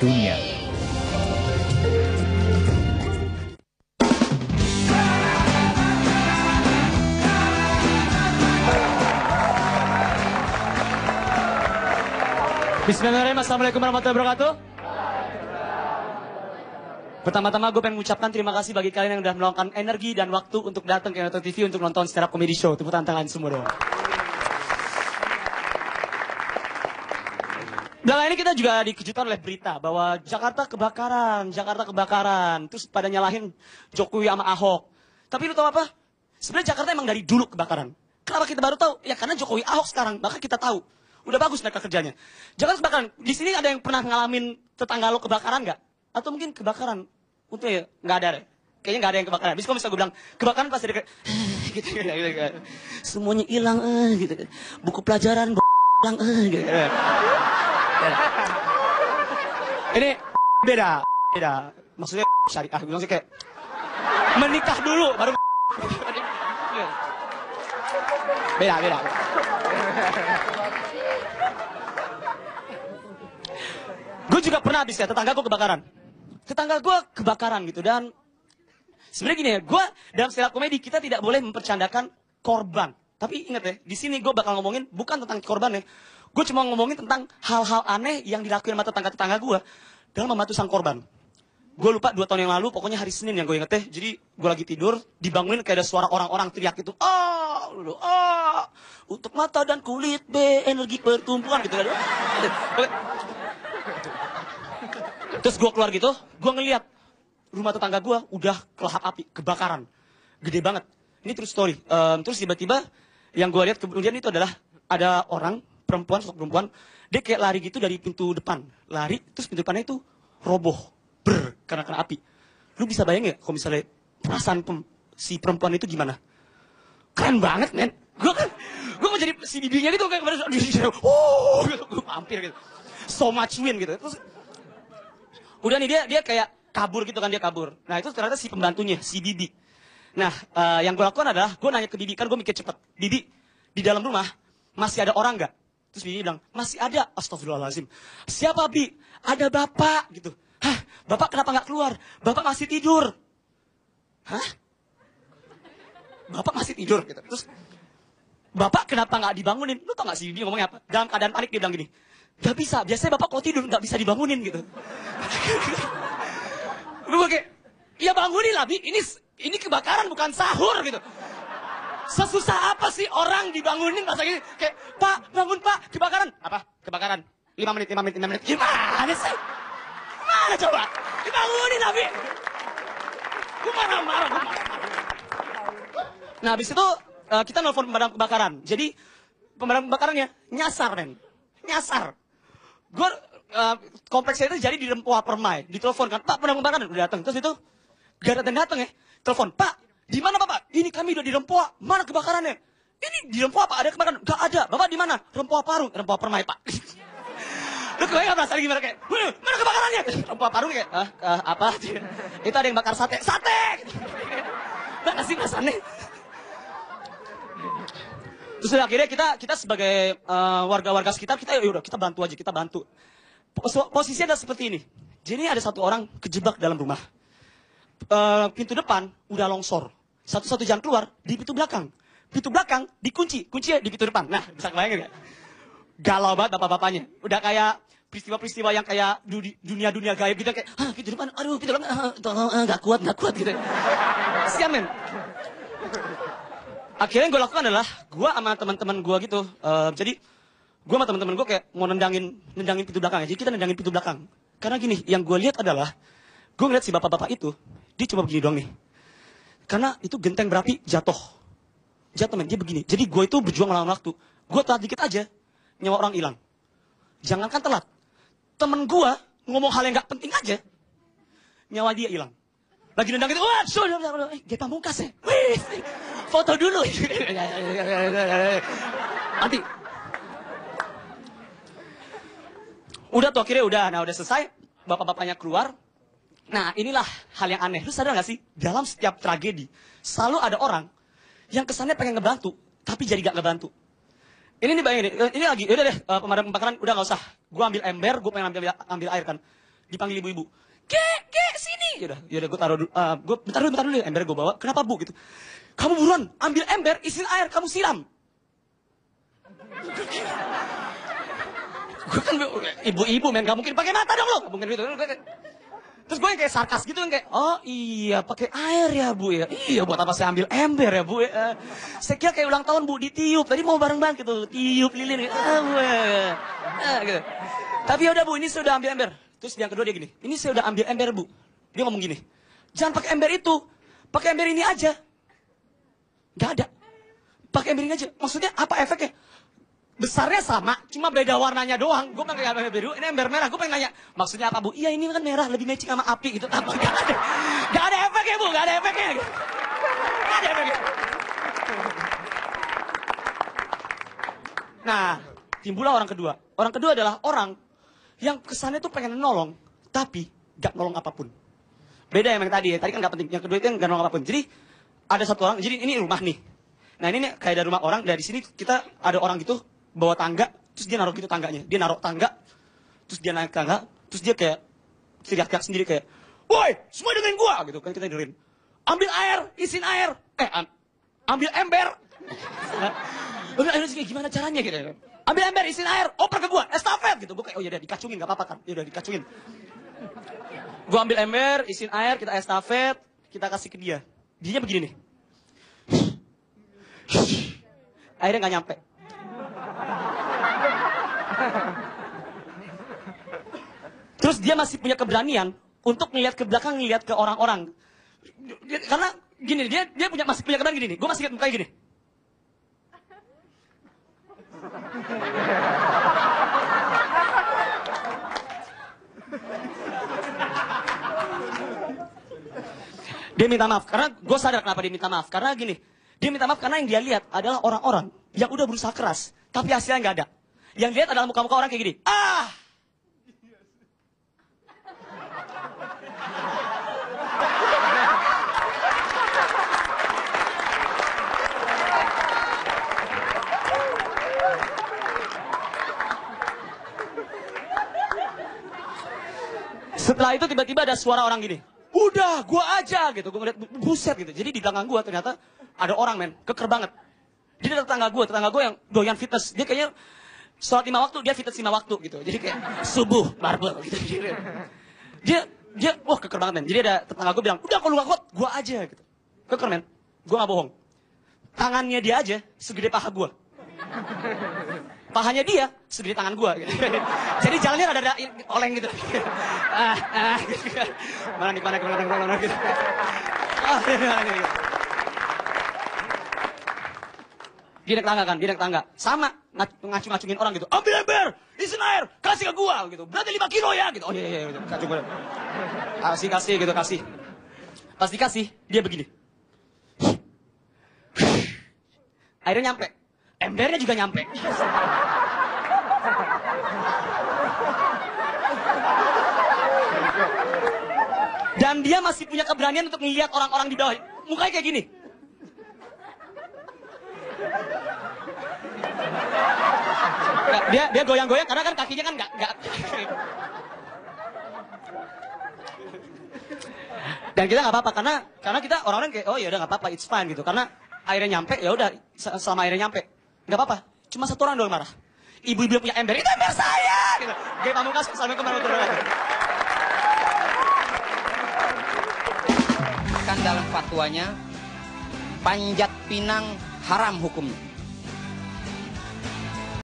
dunia. Bismillahirrahmanirrahim. Assalamualaikum warahmatullahi wabarakatuh. Pertama-tama gue pengen mengucapkan terima kasih bagi kalian yang sudah meluangkan energi dan waktu untuk datang ke Nonton TV untuk nonton stand up comedy show. Tepuk tangan semua dong. Belakangan ini kita juga dikejutkan oleh berita bahwa Jakarta kebakaran. Terus pada nyalahin Jokowi sama Ahok. Tapi lu tahu apa? Sebenarnya Jakarta emang dari dulu kebakaran. Kenapa kita baru tahu? Ya karena Jokowi Ahok sekarang, maka kita tahu. Udah bagus mereka kerjanya. Jakarta kebakaran. Di sini ada yang pernah ngalamin tetangga lo kebakaran nggak? Atau mungkin kebakaran? Untungnya nggak ada deh. Kayaknya nggak ada yang kebakaran. Bisa kalau misalnya gue bilang kebakaran pasti ada kayak gitu. Semuanya hilang gitu. Buku pelajaran hilang gitu. Ini beda. Maksudnya syariah. Gue bilang sih kayak menikah dulu baru. Beda. Gue juga pernah habis ya, tetangga gue kebakaran gitu. Dan sebenarnya gini ya, gue dalam stand up komedi kita tidak boleh mempercandakan korban. Tapi ingat ya, di sini gue bakal ngomongin bukan tentang korban ya. Gue cuma ngomongin tentang hal-hal aneh yang dilakuin sama tetangga-tetangga gue dalam membantu sang korban. Gue lupa 2 tahun yang lalu, pokoknya hari Senin yang gue inget ya. Jadi gue lagi tidur, dibangunin kayak ada suara orang-orang teriak gitu. Untuk mata dan kulit B, energi pertumbuhan gitu. Terus gue keluar gitu, gue ngeliat rumah tetangga gue udah kelahap api, kebakaran. Gede banget. Ini true story. Terus tiba-tiba yang gue lihat kemudian itu adalah ada orang, sosok perempuan, dia kayak lari gitu dari pintu depan. Lari, terus pintu depannya itu roboh. Karena kena api. Lu bisa bayangin gak kalau misalnya perasaan si perempuan itu gimana? Keren banget, men. Gue mau jadi si bibinya itu kayak kemarin, gitu, gue hampir gitu. So much win gitu. Terus udah nih dia kayak kabur gitu kan, dia kabur. Nah itu ternyata si pembantunya, si Bibi. Nah yang gue lakukan adalah gue nanya ke Bibi, kan gue mikir cepet. Bibi, di dalam rumah masih ada orang nggak? Terus Bibi bilang, masih ada. Astagfirullahaladzim. Siapa Bi? Ada bapak gitu. Hah? Bapak kenapa nggak keluar? Bapak masih tidur. Hah? Bapak masih tidur gitu. Terus bapak kenapa nggak dibangunin? Lu tau nggak si Bibi ngomongnya apa? Dalam keadaan panik dia bilang gini, gak bisa, biasanya bapak kalau tidur gak bisa dibangunin gitu. Gue kayak, ya bangunin lah Bi, ini kebakaran bukan sahur gitu. Sesusah apa sih orang dibangunin masa gitu? Kayak, Pak, bangun Pak, kebakaran. Apa? Kebakaran. 5 menit. Gimana sih? Gimana coba? Dibangunin lah Bi. Gue marah-marah. Nah habis itu kita nelfon pemadam kebakaran. Jadi pemadam kebakarannya nyasar, men. Nyasar. Gue kompleksnya itu jadi di Rempoa Permai. Ditelepon kan, Pak pemadam kebakaran udah datang. Terus itu gak datang ya. Telepon, Pak, di mana Bapak? Ini kami udah di Rempoa. Mana kebakarannya? Ini di Rempoa Pak, ada kebakaran? Gak ada. Bapak di mana? Rempoa Parung, Rempoa Permai Pak. Lu kebayang gak gimana kayak, mana kebakarannya? Rempoa Parung kayak, apa? Itu ada yang bakar sate. Nah sih masannya. Terus akhirnya kita sebagai warga-warga sekitar, kita bantu aja, kita bantu. Posisinya adalah seperti ini. Jadi ada satu orang kejebak dalam rumah. Pintu depan udah longsor. Satu-satu jalan keluar di pintu belakang. Pintu belakang dikunci, kuncinya di pintu depan. Nah, bisa kebayangin gak? Galau banget bapak-bapaknya. Udah kayak peristiwa-peristiwa yang kayak dunia-dunia gaib gitu. Kayak, pintu depan, aduh pintu belakang, gak kuat gitu. Sian, men. Akhirnya yang gue lakukan adalah, gue sama teman-teman gue gitu. Jadi, gue sama teman-teman gue kayak mau nendangin pintu belakang. Jadi kita nendangin pintu belakang. Karena gini, yang gue lihat adalah, gue ngeliat si bapak-bapak itu, dia cuma begini doang nih. Karena itu genteng berapi jatuh, men, dia begini. Jadi gue itu berjuang melawan waktu. Gue telat dikit aja, nyawa orang hilang. Jangankan telat. Temen gue ngomong hal yang gak penting aja, nyawa dia hilang. Lagi nendang gitu, wah, Ge Pamungkas ya. Wih, foto dulu. Nanti. Udah tuh akhirnya udah. Nah udah selesai. Bapak-bapaknya keluar. Nah inilah hal yang aneh. Lu sadar gak sih? Dalam setiap tragedi. Selalu ada orang yang kesannya pengen ngebantu. Tapi jadi gak ngebantu. Ini nih bayangin. Ini lagi. Udah deh. Pemadam kebakaran udah gak usah. Gue ambil ember. Gue pengen ambil air kan. Dipanggil ibu-ibu. Ge, sini. Yaudah gue taruh dulu. Bentar dulu. Ember gue bawa. Kenapa bu? Gitu. Kamu buruan ambil ember, isiin air, kamu siram. Gue kan ibu-ibu men, gak mungkin pakai mata dong lo. Gak mungkin gitu. Terus gue yang kayak sarkas gitu, yang kayak, oh iya pakai air ya bu ya. Iya buat apa saya ambil ember ya bu ya. Saya kira kayak ulang tahun bu, ditiup. Tadi mau bareng-bareng gitu, tiup lilin. Bu ya. Gitu. Tapi yaudah bu, ini saya udah ambil ember. Terus yang kedua dia gini, ini saya udah ambil ember bu. Dia ngomong gini, jangan pakai ember itu, pakai ember ini aja. Gak ada. Pakai ember ini aja. Maksudnya apa efeknya? Besarnya sama, cuma beda warnanya doang. Gue pengen kayak ember biru, ini ember merah. Gue pengen nanya, maksudnya apa bu? Iya ini kan merah, lebih matching sama api gitu. Apa? Gak ada efeknya bu, gak ada efeknya. Gak ada efeknya. Nah, timbullah orang kedua. Orang kedua adalah orang yang kesannya tuh pengen nolong, tapi gak nolong apapun. Beda yang tadi ya, tadi kan gak penting. Yang kedua itu yang gak nolong apapun. Jadi, ada satu orang, jadi ini rumah nih. Nah ini nih, kayak ada rumah orang, dari sini kita ada orang gitu, bawa tangga, terus dia naruh gitu tangganya. Dia naruh tangga, terus dia naik tangga, terus dia kayak teriak-teriak sendiri kayak, woi, semua dengerin gua! Gitu kan kita dengerin. Ambil air, isiin air. Ambil ember. Ambil air, gimana caranya gitu. Ambil ember, isiin air, oper ke gua, estafet gitu. Gua kayak, oh ya udah dikacungin, gak apa-apa kan. Ya udah dikacungin. Gua ambil ember, isiin air, kita estafet, kita kasih ke dia. Dianya begini nih. Akhirnya gak nyampe. Terus dia masih punya keberanian untuk ngeliat ke belakang, ngeliat ke orang-orang. Karena gini, dia masih punya keberanian gini nih. Gue masih lihat mukanya gini. Dia minta maaf, karena gue sadar kenapa dia minta maaf. Karena gini, dia minta maaf karena yang dia lihat adalah orang-orang yang udah berusaha keras, tapi hasilnya nggak ada. Yang lihat adalah muka-muka orang kayak gini. Setelah itu tiba-tiba ada suara orang gini. Udah, gua aja gitu. Gua ngeliat buset gitu. Jadi di belakang gua ternyata ada orang men, keker banget. Jadi ada tetangga gua yang doyan fitness. Dia kayaknya sholat 5 waktu, dia fitness 5 waktu gitu. Jadi kayak subuh, barbel gitu. Dia wah keker banget men. Jadi ada tetangga gua bilang, udah kalau gak kuat, gua aja gitu. Keker men, gua gak bohong. Tangannya dia aja segede paha gua. Pahanya dia segede tangan gua gitu. Jadi jalannya ada oleng gitu. Gitu. Mana gitu. Gitu. Dia naik tangga. Sama ngacung-ngacungin orang gitu. Ambil ember, isiin air, kasih ke gua gitu. Berarti 5 kilo ya gitu. Oh iya gitu. Kasih gitu, kasih. Pas dikasih, dia begini. Airnya nyampe. Embernya juga nyampe. Dan dia masih punya keberanian untuk melihat orang-orang di bawah. Mukanya kayak gini. Dia goyang-goyang karena kan kakinya kan nggak. Dan kita nggak apa-apa karena kita orang-orang kayak oh ya udah nggak apa-apa, it's fine gitu. Karena airnya nyampe ya udah selama airnya nyampe nggak apa-apa. Cuma satu orang doang marah. Ibu-ibu punya ember, itu ember saya. Gitu. Kayak Pamungkas sampai kemana kan dalam fatwanya panjat pinang haram hukumnya.